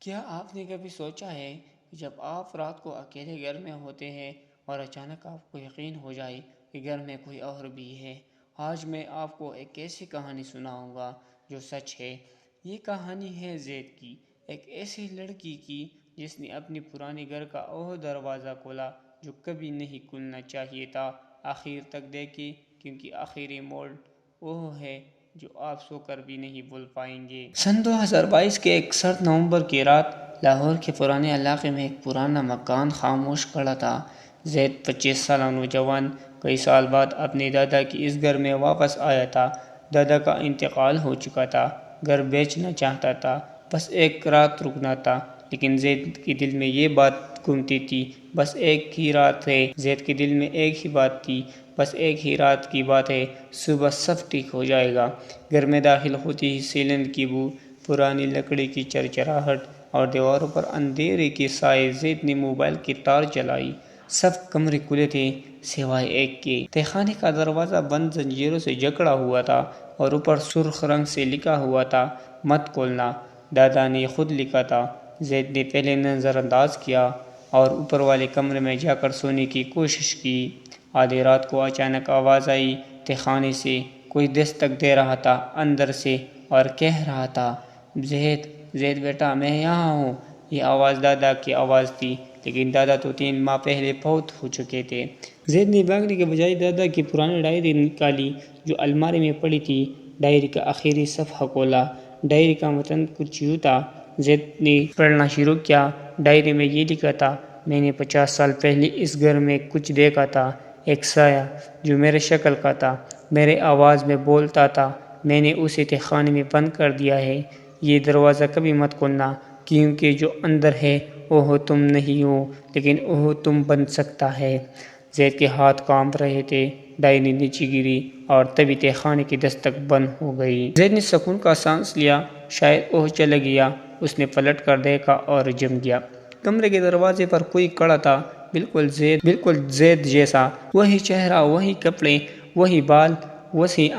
کیا آپ نے کبھی سوچا ہے کہ جب آپ رات کو اکیلے گھر میں ہوتے ہیں اور اچانک آپ کو یقین ہو جائے کہ گھر میں کوئی اور بھی ہے؟ آج میں آپ کو ایک ایسی کہانی سناؤں گا جو سچ ہے۔ یہ کہانی ہے زید کی، ایک ایسی لڑکی کی جس نے اپنی پرانی گھر کا وہ دروازہ کھولا جو کبھی نہیں کھلنا چاہیے تھا، آخر تک دیکھے، کیونکہ آخری موڑ وہ ہے جو آپ سو کر بھی نہیں بھول پائیں گے۔ سن 2022 کے ایک سرد نومبر کی رات، لاہور کے پرانے علاقے میں ایک پرانا مکان خاموش کھڑا تھا۔ زید 25 سالہ نوجوان کئی سال بعد اپنے دادا کی اس گھر میں واپس آیا تھا۔ دادا کا انتقال ہو چکا تھا، گھر بیچنا چاہتا تھا، بس ایک رات رکنا تھا، لیکن زید کے دل میں یہ بات گھومتی تھی، بس ایک ہی رات ہے۔ زید کے دل میں ایک ہی بات تھی، بس ایک ہی رات کی بات ہے، صبح سب ٹھیک ہو جائے گا۔ گھر میں داخل ہوتی ہی سیلن کی بو، پرانی لکڑی کی چرچراہٹ اور دیواروں پر اندھیرے کے سائے۔ زید نے موبائل کی ٹارچ جلائی، سب کمرے کھلے تھے سوائے ایک کے۔ تہخانے کا دروازہ بند زنجیروں سے جکڑا ہوا تھا اور اوپر سرخ رنگ سے لکھا ہوا تھا، مت کھولنا۔ دادا نے خود لکھا تھا۔ زید نے پہلے نظر انداز کیا اور اوپر والے کمرے میں جا کر سونے کی کوشش کی۔ آدھی رات کو اچانک آواز آئی تہخانے سے، کوئی دستک دے رہا تھا اندر سے اور کہہ رہا تھا، زید، زید بیٹا، میں یہاں ہوں۔ یہ آواز دادا کی آواز تھی، لیکن دادا تو 3 ماہ پہلے فوت ہو چکے تھے۔ زید نے بھاگنے کے بجائے دادا کی پرانی ڈائری نکالی جو الماری میں پڑی تھی۔ ڈائری کا آخری صفحہ کھولا۔ ڈائری کا متن کچھ یوں تھا۔ زید نے پڑھنا شروع کیا۔ ڈائری میں یہ لکھا تھا، میں نے 50 سال پہلے اس گھر میں کچھ دیکھا تھا، ایک سایہ جو میرے شکل کا تھا، میرے آواز میں بولتا تھا۔ میں نے اسے تہخانے میں بند کر دیا ہے۔ یہ دروازہ کبھی مت کھولنا، کیونکہ جو اندر ہے وہ تم نہیں ہو، لیکن وہ تم بن سکتا ہے۔ زید کے ہاتھ کانپ رہے تھے۔ ڈائری نیچے گری اور تبھی تہخانے کی دستک بند ہو گئی۔ زید نے سکون کا سانس لیا، شاید وہ چلا گیا۔ اس نے پلٹ کر دیکھا اور جم گیا۔ کمرے کے دروازے پر کوئی کھڑا تھا، بالکل زید جیسا، وہی چہرہ، وہی کپڑے، وہی بال، وہی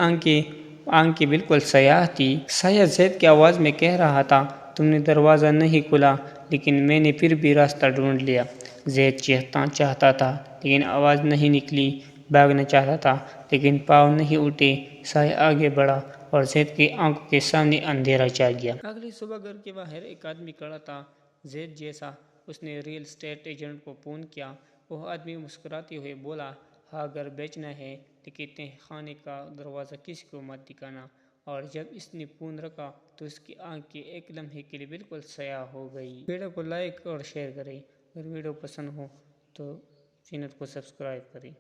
آنکھیں بالکل سیاہ تھی۔ سایہ زید کی آواز میں کہہ رہا تھا، تم نے دروازہ نہیں کھولا، لیکن میں نے پھر بھی راستہ ڈھونڈ لیا۔ زید چیخنا چاہتا تھا لیکن آواز نہیں نکلی، بھاگنا چاہتا تھا لیکن پاؤں نہیں اٹھے۔ سایہ آگے بڑھا اور زید کی آنکھوں کے سامنے اندھیرا چھا گیا۔ اگلی صبح گھر کے باہر ایک آدمی کھڑا تھا، زید جیسا۔ اس نے ریل اسٹیٹ ایجنٹ کو فون کیا۔ وہ آدمی مسکراتے ہوئے بولا، ہاں، گھر بیچنا ہے، لیکن تہخانے کا دروازہ کسی کو مت دکھانا۔ اور جب اس نے فون رکھا تو اس کی آنکھیں ایک لمحے کے لیے بالکل سیاہ ہو گئی۔ ویڈیو کو لائک اور شیئر کریں۔ اگر ویڈیو پسند ہو تو چینل کو سبسکرائب کریں۔